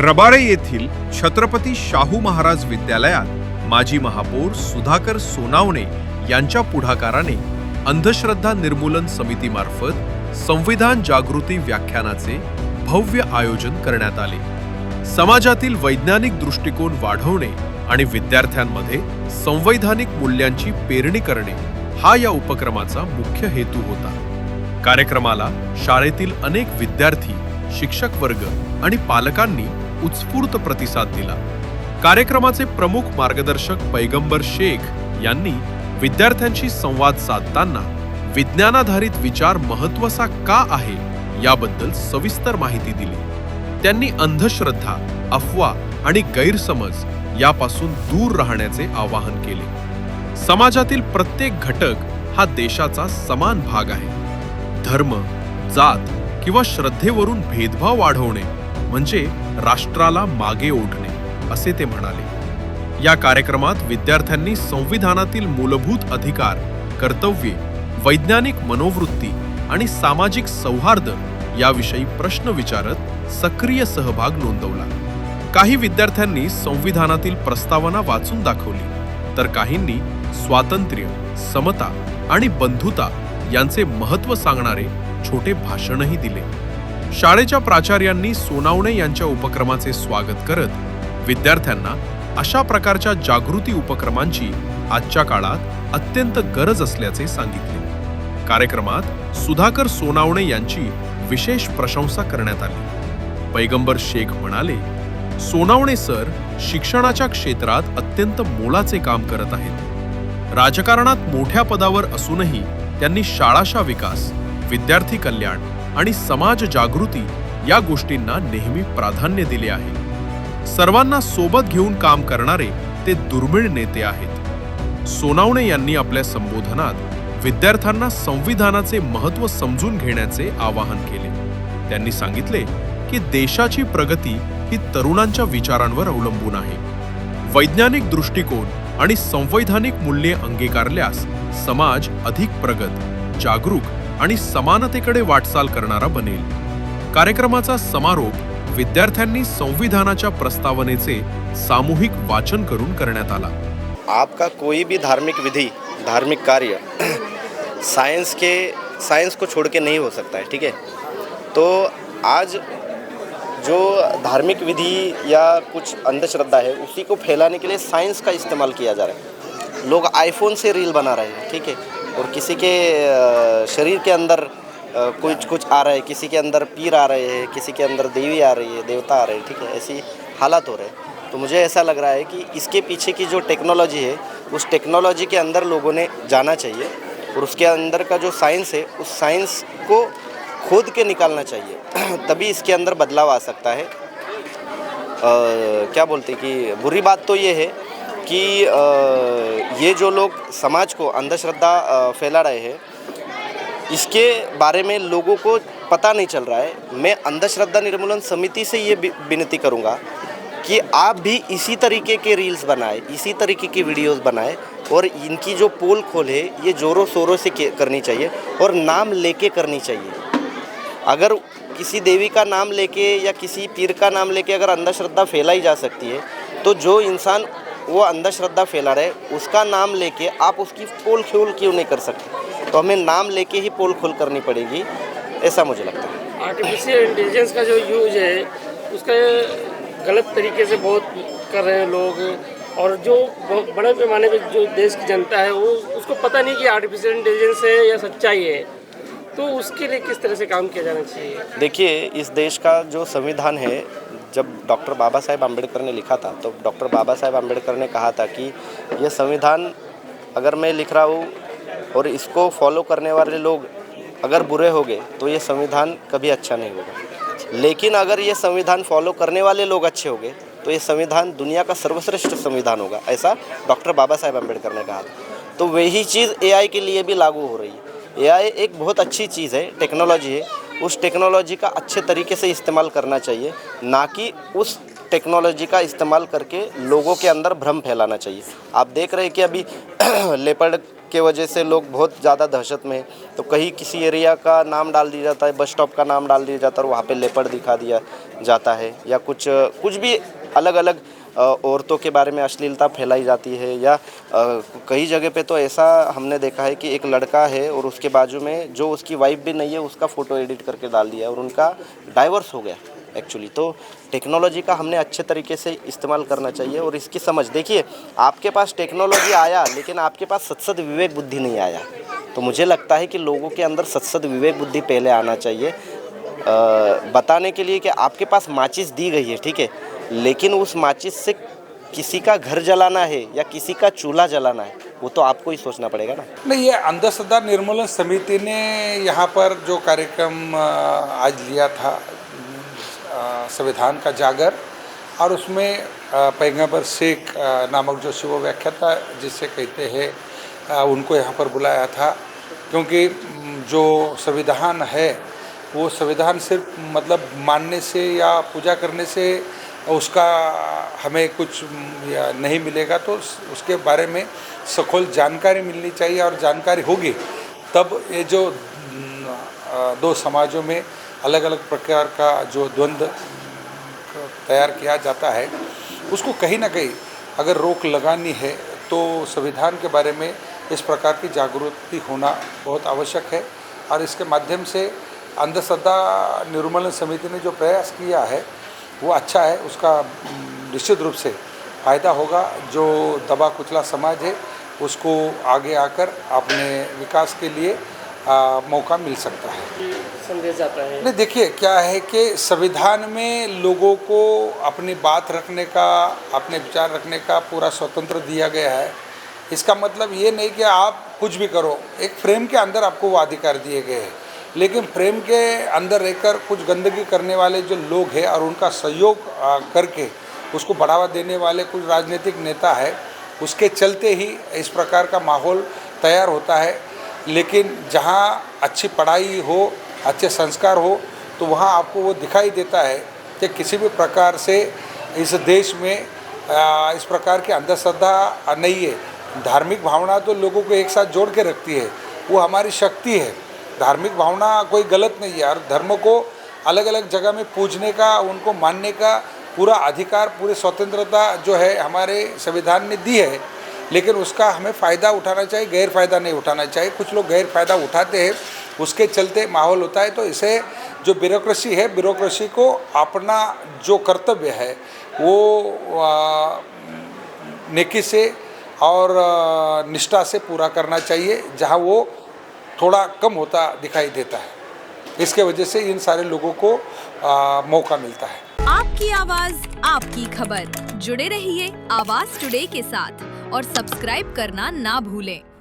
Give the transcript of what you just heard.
रबाळे येथील छत्रपती शाहू महाराज विद्यालयात माजी महापौर सुधाकर सोनावणे यांच्या पुढाकाराने अंधश्रद्धा निर्मूलन समितीमार्फत संविधान जागृती व्याख्यानाचे भव्य आयोजन करण्यात आले। समाजातील वैज्ञानिक दृष्टिकोन वाढवणे आणि विद्यार्थ्यांमध्ये संवैधानिक मूल्यांची पेरणी करणे हा या उपक्रमाचा मुख्य हेतू होता। कार्यक्रमाला शाळेतील अनेक विद्यार्थी, शिक्षक वर्ग आणि पालकांनी उत्स्फूर्त प्रतिसाद दिला। कार्यक्रमाचे प्रमुख मार्गदर्शक पैगंबर शेख यांनी विद्यार्थ्यांशी संवाद साधताना विज्ञानाधारित विचार महत्त्वाचा का आहे याबद्दल सविस्तर माहिती दिली। त्यांनी अंधश्रद्धा, अफवा आणि गैरसमज यापासून दूर राहण्याचे आवाहन केले। समाजातील प्रत्येक घटक हा देशाचा समान भाग आहे। धर्म, जात किंवा श्रद्धेवरून भेदभाव वाढवणे म्हणजे राष्ट्राला मागे ओढणे, असे ते म्हणाले। या कार्यक्रमात विद्यार्थ्यांनी संविधानातील मूलभूत अधिकार, कर्तव्ये, वैज्ञानिक मनोवृत्ती आणि सामाजिक सौहार्द याविषयी प्रश्न विचारत सक्रिय सहभाग नोंदवला। काही विद्यार्थ्यांनी संविधानातील प्रस्तावना वाचून दाखवली, तर काहींनी स्वातंत्र्य, समता आणि बंधुता यांचे महत्त्व सांगणारे छोटे भाषणही दिले। शाळेच्या प्राचार्यांनी सोनावणे यांच्या उपक्रमाचे स्वागत करत विद्यार्थ्यांना अशा प्रकारच्या जागृती उपक्रमांची आजच्या काळात अत्यंत गरज असल्याचे सांगितले। कार्यक्रमात सुधाकर सोनावणे यांची विशेष प्रशंसा करण्यात आली। पैगंबर शेख म्हणाले, सोनावणे सर शिक्षणाच्या क्षेत्रात अत्यंत मोलाचे काम करत आहेत। राजकारणात मोठ्या पदावर असूनही त्यांनी शाळाचा विकास, विद्यार्थी कल्याण आणि समाज जागृती या गोष्टींना नेहमी प्राधान्य दिले आहे। सर्वांना सोबत घेऊन काम करणारे ते दुर्मिळ नेते आहेत। सोनावणे यांनी आपल्या संबोधनात विद्यार्थ्यांना संविधानाचे महत्त्व समजून घेण्याचे आवाहन केले। त्यांनी सांगितले की देशाची प्रगती ही तरुणांच्या विचारांवर अवलंबून आहे। वैज्ञानिक दृष्टिकोन आणि संवैधानिक मूल्ये अंगीकारल्यास समाज अधिक प्रगत, जागरूक आणि समानतेकडे वाटचाल करणारा बनेल। कार्यक्रमाचा समारोप विद्यार्थ्यांनी संविधानाच्या प्रस्तावनेचे सामूहिक वाचन करून करण्यात आला। आपका कोई भी धार्मिक विधि, धार्मिक कार्य साइंस को छोड़ के नहीं हो सकता है, ठीक है। तो आज जो धार्मिक विधि या कुछ अंधश्रद्धा है उसी को फैलाने के लिए साइंस का इस्तेमाल किया जा रहा है। लोग आईफोन से रील बना रहे हैं, ठीक है, और किसी के शरीर के अंदर कुछ आ रहा है, किसी के अंदर पीर आ रहे हैं, किसी के अंदर देवी आ रही है, देवता आ रहे हैं, ठीक है, ऐसी हालात हो रहे हैं। तो मुझे ऐसा लग रहा है कि इसके पीछे की जो टेक्नोलॉजी है उस टेक्नोलॉजी के अंदर लोगों ने जाना चाहिए और उसके अंदर का जो साइंस है उस साइंस को खोद के निकालना चाहिए, तभी इसके अंदर बदलाव आ सकता है। क्या बोलते हैं कि बुरी बात तो ये है कि ये जो लोग समाज को अंधश्रद्धा फैला रहे हैं इसके बारे में लोगों को पता नहीं चल रहा है। मैं अंधश्रद्धा निर्मूलन समिति से ये विनती करूँगा कि आप भी इसी तरीके के रील्स बनाएं, इसी तरीके की वीडियोस बनाएं और इनकी जो पोल खोल है ये ज़ोरों शोरों से करनी चाहिए और नाम लेके करनी चाहिए। अगर किसी देवी का नाम लेके या किसी पीर का नाम लेके अगर अंधश्रद्धा फैलाई जा सकती है तो जो इंसान वो अंधश्रद्धा फैला रहे उसका नाम लेके आप उसकी पोल खोल क्यों नहीं कर सकते? तो हमें नाम लेके ही पोल खोल करनी पड़ेगी, ऐसा मुझे लगता है। आर्टिफिशियल इंटेलिजेंस का जो यूज है उसका गलत तरीके से बहुत कर रहे हैं लोग, और जो बड़े पैमाने पे जो देश की जनता है वो उसको पता नहीं कि आर्टिफिशियल इंटेलिजेंस है या सच्चाई है, तो उसके लिए किस तरह से काम किया जाना चाहिए? देखिए, इस देश का जो संविधान है, जब डॉक्टर बाबा साहेब आम्बेडकर ने लिखा था तो डॉक्टर बाबा साहेब आम्बेडकर ने कहा था कि यह संविधान अगर मैं लिख रहा हूँ और इसको फॉलो करने वाले लोग अगर बुरे हो गए तो ये संविधान कभी अच्छा नहीं होगा, लेकिन अगर ये संविधान फॉलो करने वाले लोग अच्छे हो गए तो ये संविधान दुनिया का सर्वश्रेष्ठ संविधान होगा, ऐसा डॉक्टर बाबा साहेब आम्बेडकर ने कहा था। तो वही चीज़ एआई के लिए भी लागू हो रही है। एआई एक बहुत अच्छी चीज़ है, टेक्नोलॉजी है, उस टेक्नोलॉजी का अच्छे तरीके से इस्तेमाल करना चाहिए, ना कि उस टेक्नोलॉजी का इस्तेमाल करके लोगों के अंदर भ्रम फैलाना चाहिए। आप देख रहे हैं कि अभी लेपर्ड जिसके वजह से लोग बहुत ज़्यादा दहशत में हैं। तो कहीं किसी एरिया का नाम डाल दिया जाता है, बस स्टॉप का नाम डाल दिया जाता है और वहाँ पे लेपर्ड दिखा दिया जाता है, या कुछ भी अलग अलग औरतों के बारे में अश्लीलता फैलाई जाती है। या कई जगह पे तो ऐसा हमने देखा है कि एक लड़का है और उसके बाजू में जो उसकी वाइफ भी नहीं है उसका फ़ोटो एडिट करके डाल दिया और उनका डाइवोर्स हो गया एक्चुअली। तो टेक्नोलॉजी का हमने अच्छे तरीके से इस्तेमाल करना चाहिए और इसकी समझ, देखिए आपके पास टेक्नोलॉजी आया लेकिन आपके पास सत्सद विवेक बुद्धि नहीं आया। तो मुझे लगता है कि लोगों के अंदर सत्सद विवेक बुद्धि पहले आना चाहिए, बताने के लिए कि आपके पास माचिस दी गई है, ठीक है, लेकिन उस माचिस से किसी का घर जलाना है या किसी का चूल्हा जलाना है वो तो आपको ही सोचना पड़ेगा ना। नहीं, ये अंधश्रद्धा निर्मूलन समिति ने यहाँ पर जो कार्यक्रम आज लिया था, संविधान का जागर, और उसमें पैगंबर शेख नामक जो शिव व्याख्याता जिसे कहते हैं उनको यहाँ पर बुलाया था, क्योंकि जो संविधान है वो संविधान सिर्फ मतलब मानने से या पूजा करने से उसका हमें कुछ नहीं मिलेगा, तो उसके बारे में सखोल जानकारी मिलनी चाहिए, और जानकारी होगी तब ये जो दो समाजों में अलग अलग प्रकार का जो द्वंद्व तैयार किया जाता है उसको कहीं ना कहीं अगर रोक लगानी है तो संविधान के बारे में इस प्रकार की जागृति होना बहुत आवश्यक है। और इसके माध्यम से अंधश्रद्धा निर्मूलन समिति ने जो प्रयास किया है वो अच्छा है, उसका निश्चित रूप से फ़ायदा होगा। जो दबा कुचला समाज है उसको आगे आकर अपने विकास के लिए मौका मिल सकता है। संदेश जाता है। नहीं, देखिए क्या है कि संविधान में लोगों को अपनी बात रखने का, अपने विचार रखने का पूरा स्वतंत्र दिया गया है। इसका मतलब ये नहीं कि आप कुछ भी करो, एक फ्रेम के अंदर आपको वो अधिकार दिए गए हैं, लेकिन फ्रेम के अंदर रहकर कुछ गंदगी करने वाले जो लोग हैं और उनका सहयोग करके उसको बढ़ावा देने वाले कुछ राजनीतिक नेता है, उसके चलते ही इस प्रकार का माहौल तैयार होता है। लेकिन जहाँ अच्छी पढ़ाई हो, अच्छे संस्कार हो, तो वहाँ आपको वो दिखाई देता है कि किसी भी प्रकार से इस देश में इस प्रकार की अंधश्रद्धा नहीं है। धार्मिक भावना तो लोगों को एक साथ जोड़ के रखती है, वो हमारी शक्ति है। धार्मिक भावना कोई गलत नहीं है, और धर्म को अलग अलग जगह में पूजने का, उनको मानने का पूरा अधिकार, पूरी स्वतंत्रता जो है हमारे संविधान ने दी है, लेकिन उसका हमें फ़ायदा उठाना चाहिए, गैर फ़ायदा नहीं उठाना चाहिए। कुछ लोग गैर फ़ायदा उठाते हैं, उसके चलते माहौल होता है। तो इसे जो ब्यूरोक्रेसी है, ब्यूरोक्रेसी को अपना जो कर्तव्य है वो नेकी से और निष्ठा से पूरा करना चाहिए, जहाँ वो थोड़ा कम होता दिखाई देता है। इसके वजह से इन सारे लोगों को मौका मिलता है। आपकी आवाज़, आपकी खबर। जुड़े रहिए आवाज़ टुडे के साथ और सब्सक्राइब करना ना भूलें।